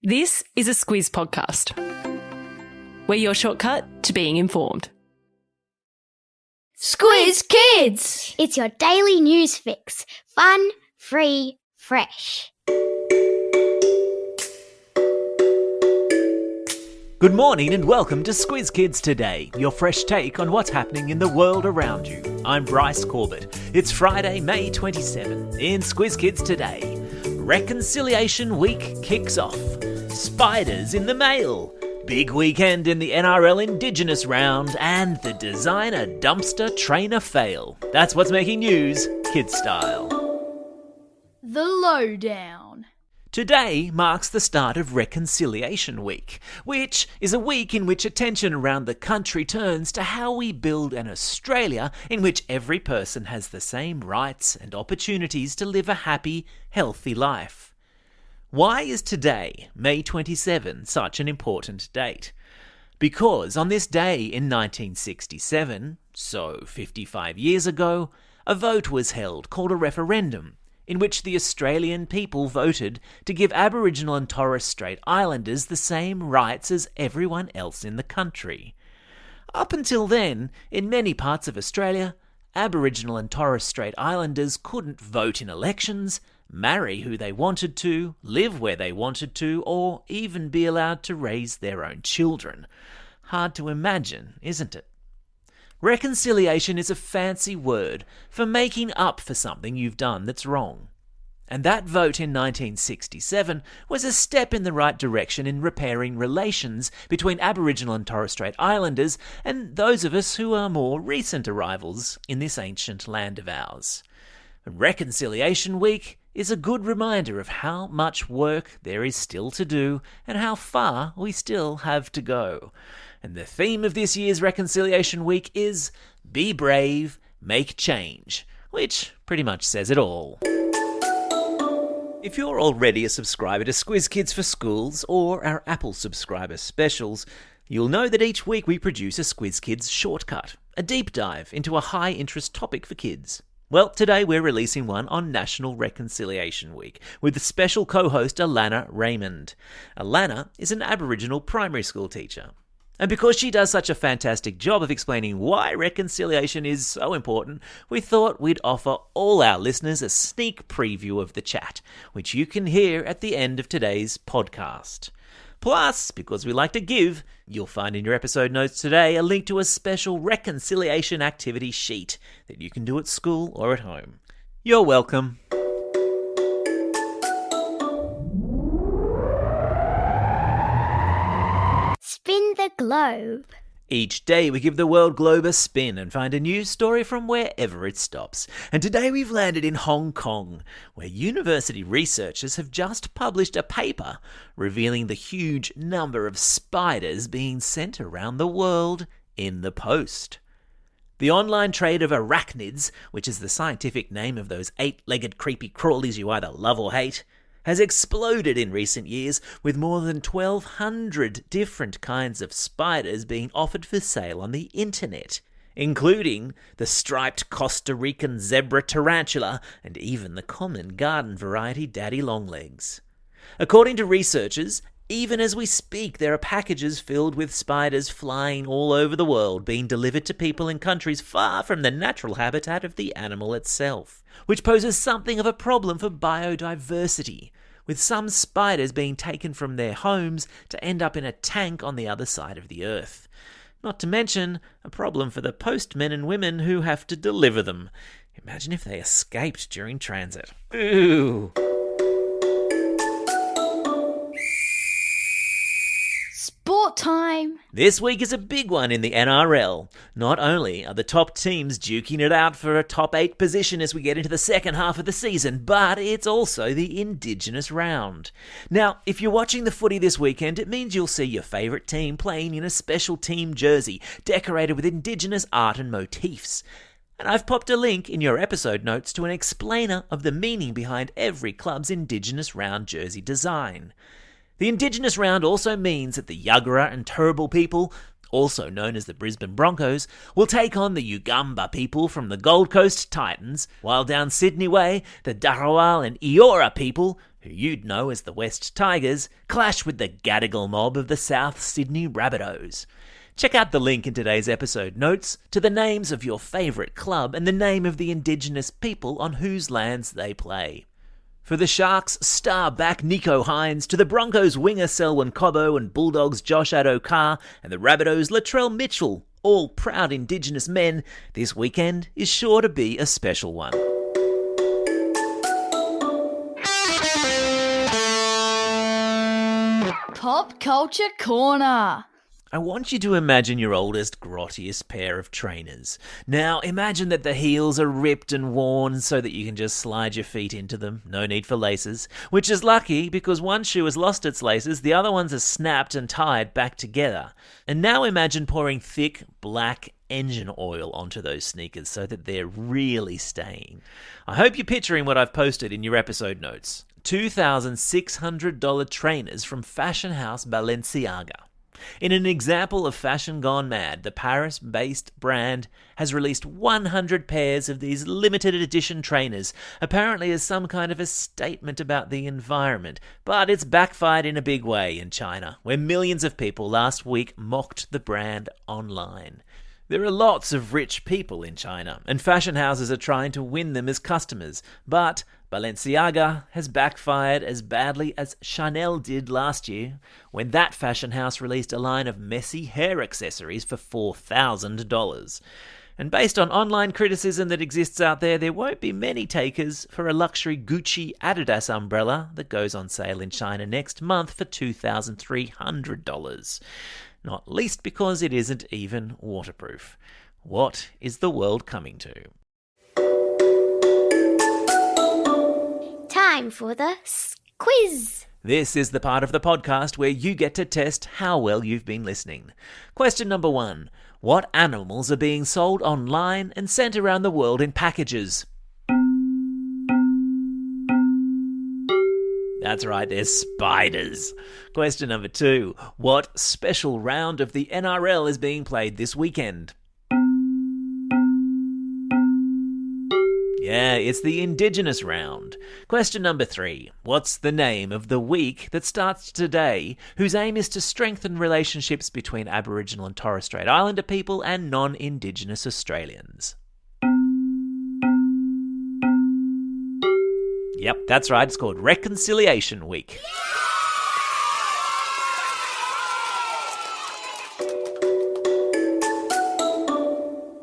This is a Squiz podcast. We're your shortcut to being informed. Squiz Kids! It's your daily news fix. Fun, free, fresh. Good morning and welcome to Squiz Kids Today, your fresh take on what's happening in the world around you. I'm Bryce Corbett. It's Friday, May 27. In Squiz Kids Today, Reconciliation Week kicks off. Spiders in the mail. Big weekend in the NRL Indigenous Round and the designer dumpster trainer fail. That's what's making news, kid style. The lowdown. Today marks the start of Reconciliation Week, which is a week in which attention around the country turns to how we build an Australia in which every person has the same rights and opportunities to live a happy, healthy life. Why is today, May 27, such an important date? Because on this day in 1967, so 55 years ago, a vote was held called a referendum, in which the Australian people voted to give Aboriginal and Torres Strait Islanders the same rights as everyone else in the country. Up until then, in many parts of Australia, Aboriginal and Torres Strait Islanders couldn't vote in elections, marry who they wanted to, live where they wanted to, or even be allowed to raise their own children. Hard to imagine, isn't it? Reconciliation is a fancy word for making up for something you've done that's wrong. And that vote in 1967 was a step in the right direction in repairing relations between Aboriginal and Torres Strait Islanders and those of us who are more recent arrivals in this ancient land of ours. Reconciliation Week is a good reminder of how much work there is still to do and how far we still have to go. And the theme of this year's Reconciliation Week is Be Brave, Make Change, which pretty much says it all. If you're already a subscriber to Squiz Kids for Schools or our Apple subscriber specials, you'll know that each week we produce a Squiz Kids shortcut, a deep dive into a high-interest topic for kids. Well, today we're releasing one on National Reconciliation Week with the special co-host Alana Raymond. Alana is an Aboriginal primary school teacher. And because she does such a fantastic job of explaining why reconciliation is so important, we thought we'd offer all our listeners a sneak preview of the chat, which you can hear at the end of today's podcast. Plus, because we like to give, you'll find in your episode notes today a link to a special reconciliation activity sheet that you can do at school or at home. You're welcome. Spin the globe. Each day we give the world globe a spin and find a news story from wherever it stops. And today we've landed in Hong Kong, where university researchers have just published a paper revealing the huge number of spiders being sent around the world in the post. The online trade of arachnids, which is the scientific name of those 8-legged creepy crawlies you either love or hate, has exploded in recent years, with more than 1,200 different kinds of spiders being offered for sale on the internet, including the striped Costa Rican zebra tarantula and even the common garden variety daddy longlegs. According to researchers, even as we speak, there are packages filled with spiders flying all over the world being delivered to people in countries far from the natural habitat of the animal itself, which poses something of a problem for biodiversity, with some spiders being taken from their homes to end up in a tank on the other side of the earth. Not to mention a problem for the postmen and women who have to deliver them. Imagine if they escaped during transit. Ooh. Sport time! This week is a big one in the NRL. Not only are the top teams duking it out for a top 8 position as we get into the second half of the season, but it's also the Indigenous Round. Now, if you're watching the footy this weekend, it means you'll see your favourite team playing in a special team jersey decorated with Indigenous art and motifs. And I've popped a link in your episode notes to an explainer of the meaning behind every club's Indigenous Round jersey design. The Indigenous Round also means that the Yuggera and Turrbal people, also known as the Brisbane Broncos, will take on the Ugamba people from the Gold Coast Titans, while down Sydney way, the Dharawal and Eora people, who you'd know as the West Tigers, clash with the Gadigal mob of the South Sydney Rabbitohs. Check out the link in today's episode notes to the names of your favourite club and the name of the Indigenous people on whose lands they play. For the Sharks, star back Nico Hines, to the Broncos winger Selwyn Cobbo and Bulldogs Josh Addo-Carr and the Rabbitohs Latrell Mitchell, all proud Indigenous men, this weekend is sure to be a special one. Pop Culture Corner. I want you to imagine your oldest, grottiest pair of trainers. Now, imagine that the heels are ripped and worn so that you can just slide your feet into them. No need for laces. Which is lucky, because one shoe has lost its laces, the other ones are snapped and tied back together. And now imagine pouring thick, black engine oil onto those sneakers so that they're really staying. I hope you're picturing what I've posted in your episode notes. $2,600 trainers from fashion house Balenciaga. In an example of fashion gone mad, the Paris-based brand has released 100 pairs of these limited edition trainers, apparently as some kind of a statement about the environment. But it's backfired in a big way in China, where millions of people last week mocked the brand online. There are lots of rich people in China, and fashion houses are trying to win them as customers, but Balenciaga has backfired as badly as Chanel did last year, when that fashion house released a line of messy hair accessories for $4,000. And based on online criticism that exists out there won't be many takers for a luxury Gucci Adidas umbrella that goes on sale in China next month for $2,300. Not least because it isn't even waterproof. What is the world coming to? Time for the Squiz. This is the part of the podcast where you get to test how well you've been listening. Question number 1. What animals are being sold online and sent around the world in packages? That's right, they're spiders. Question number 2. What special round of the NRL is being played this weekend? Yeah, it's the Indigenous Round. Question number 3. What's the name of the week that starts today, whose aim is to strengthen relationships between Aboriginal and Torres Strait Islander people and non-Indigenous Australians? Yep, that's right, it's called Reconciliation Week.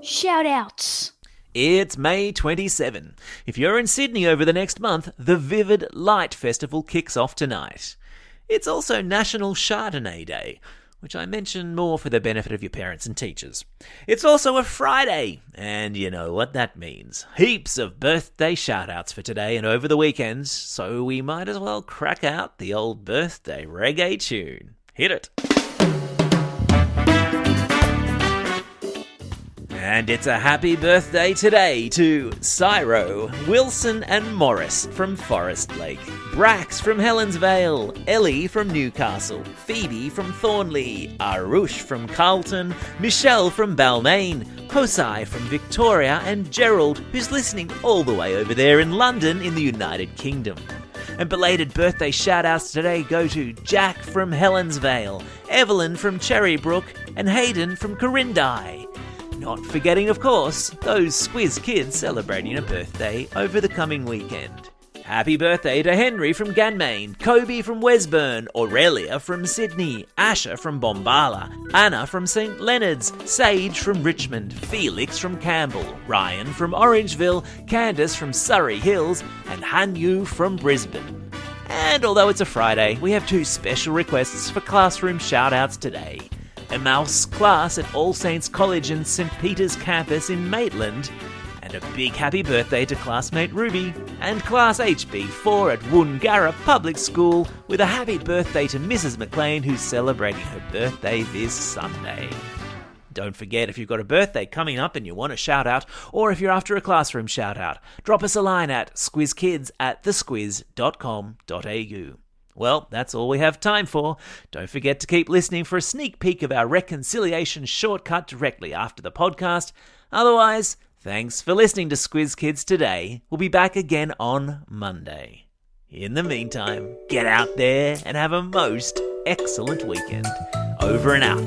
Shout-outs. It's May 27. If you're in Sydney over the next month, the Vivid Light Festival kicks off tonight. It's also National Chardonnay Day, which I mention more for the benefit of your parents and teachers. It's also a Friday, and you know what that means. Heaps of birthday shout-outs for today and over the weekends, so we might as well crack out the old birthday reggae tune. Hit it! And it's a happy birthday today to Cyro, Wilson and Morris from Forest Lake, Brax from Helens Vale, Ellie from Newcastle, Phoebe from Thornley, Arush from Carlton, Michelle from Balmain, Hosai from Victoria, and Gerald, who's listening all the way over there in London in the United Kingdom. And belated birthday shout-outs today go to Jack from Helens Vale, Evelyn from Cherrybrook, and Hayden from Corindai. Not forgetting, of course, those Squiz Kids celebrating a birthday over the coming weekend. Happy birthday to Henry from Ganmain, Kobe from Wesburn, Aurelia from Sydney, Asher from Bombala, Anna from St Leonard's, Sage from Richmond, Felix from Campbell, Ryan from Orangeville, Candace from Surrey Hills, and Hanyu from Brisbane. And although it's a Friday, we have 2 special requests for classroom shout-outs today. A mouse class at All Saints College and St Peter's campus in Maitland, and a big happy birthday to classmate Ruby, and Class HB4 at Woongarra Public School, with a happy birthday to Mrs McLean, who's celebrating her birthday this Sunday. Don't forget, if you've got a birthday coming up and you want a shout out, or if you're after a classroom shout out, drop us a line at squizkids@thesquiz.com.au. Well, that's all we have time for. Don't forget to keep listening for a sneak peek of our reconciliation shortcut directly after the podcast. Otherwise, thanks for listening to Squiz Kids today. We'll be back again on Monday. In the meantime, get out there and have a most excellent weekend. Over and out.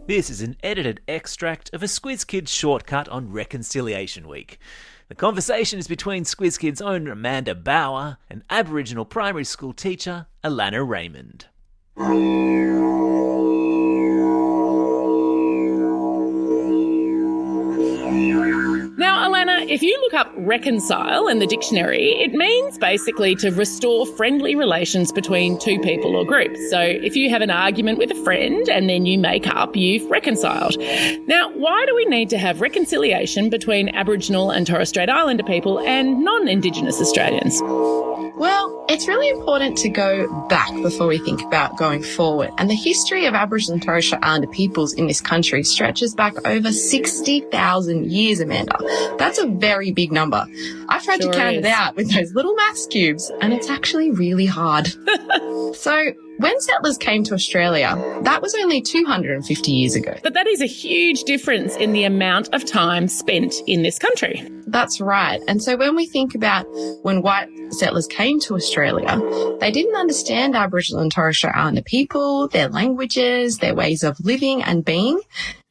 This is an edited extract of a Squiz Kids shortcut on Reconciliation Week. The conversation is between Squiz Kids' own Amanda Bauer and Aboriginal primary school teacher Alana Raymond. Now, Alana, if you look up reconcile in the dictionary, it means basically to restore friendly relations between two people or groups. So if you have an argument with a friend and then you make up, you've reconciled. Now, why do we need to have reconciliation between Aboriginal and Torres Strait Islander people and non-Indigenous Australians? Well, it's really important to go back before we think about going forward. And the history of Aboriginal and Torres Strait Islander peoples in this country stretches back over 60,000 years, Amanda. That's a very big number. I've tried to count it out with those little maths cubes, and it's actually really hard. So when settlers came to Australia, that was only 250 years ago. But that is a huge difference in the amount of time spent in this country. That's right. And so when we think about when white settlers came to Australia, they didn't understand Aboriginal and Torres Strait Islander people, their languages, their ways of living and being.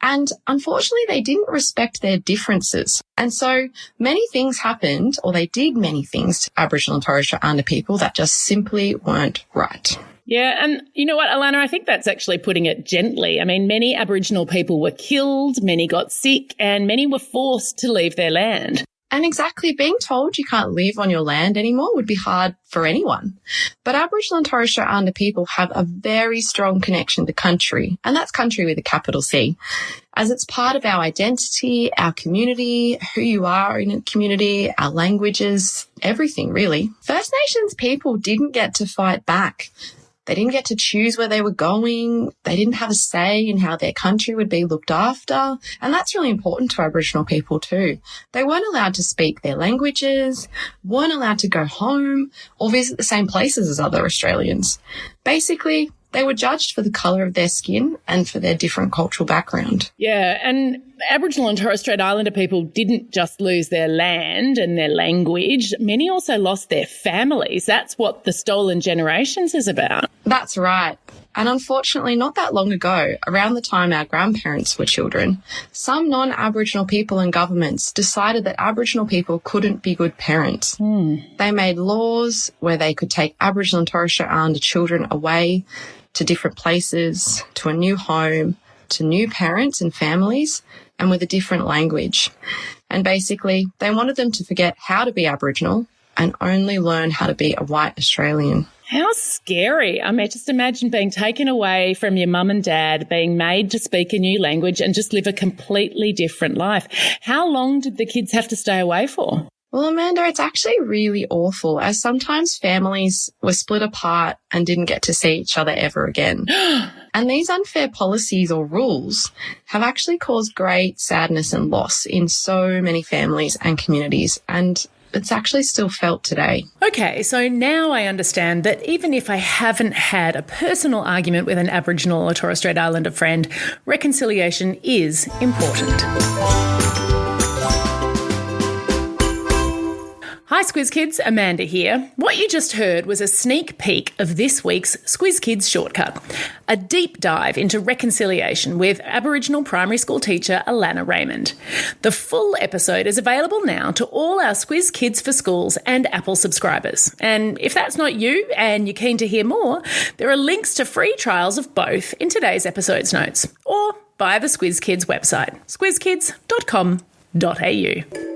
And unfortunately, they didn't respect their differences. And so many things happened, or they did many things to Aboriginal and Torres Strait Islander people that just simply weren't right. Yeah, and you know what, Alana, I think that's actually putting it gently. I mean, many Aboriginal people were killed, many got sick, and many were forced to leave their land. And exactly, being told you can't live on your land anymore would be hard for anyone. But Aboriginal and Torres Strait Islander people have a very strong connection to country, and that's country with a capital C, as it's part of our identity, our community, who you are in a community, our languages, everything really. First Nations people didn't get to fight back. They didn't get to choose where they were going. They didn't have a say in how their country would be looked after. And that's really important to Aboriginal people too. They weren't allowed to speak their languages, weren't allowed to go home or visit the same places as other Australians. Basically, they were judged for the colour of their skin and for their different cultural background. Yeah, and Aboriginal and Torres Strait Islander people didn't just lose their land and their language. Many also lost their families. That's what the Stolen Generations is about. That's right. And unfortunately, not that long ago, around the time our grandparents were children, some non-Aboriginal people and governments decided that Aboriginal people couldn't be good parents. They made laws where they could take Aboriginal and Torres Strait Islander children away to different places, to a new home, to new parents and families, and with a different language. And basically, they wanted them to forget how to be Aboriginal and only learn how to be a white Australian. How scary. I mean, just imagine being taken away from your mum and dad, being made to speak a new language and just live a completely different life. How long did the kids have to stay away for? Well, Amanda, it's actually really awful, as sometimes families were split apart and didn't get to see each other ever again. And these unfair policies or rules have actually caused great sadness and loss in so many families and communities, and it's actually still felt today. Okay, so now I understand that even if I haven't had a personal argument with an Aboriginal or Torres Strait Islander friend, reconciliation is important. Hi Squiz Kids, Amanda here. What you just heard was a sneak peek of this week's Squiz Kids shortcut, a deep dive into reconciliation with Aboriginal primary school teacher Alana Raymond. The full episode is available now to all our Squiz Kids for Schools and Apple subscribers. And if that's not you and you're keen to hear more, there are links to free trials of both in today's episode's notes or via the Squiz Kids website, squizkids.com.au.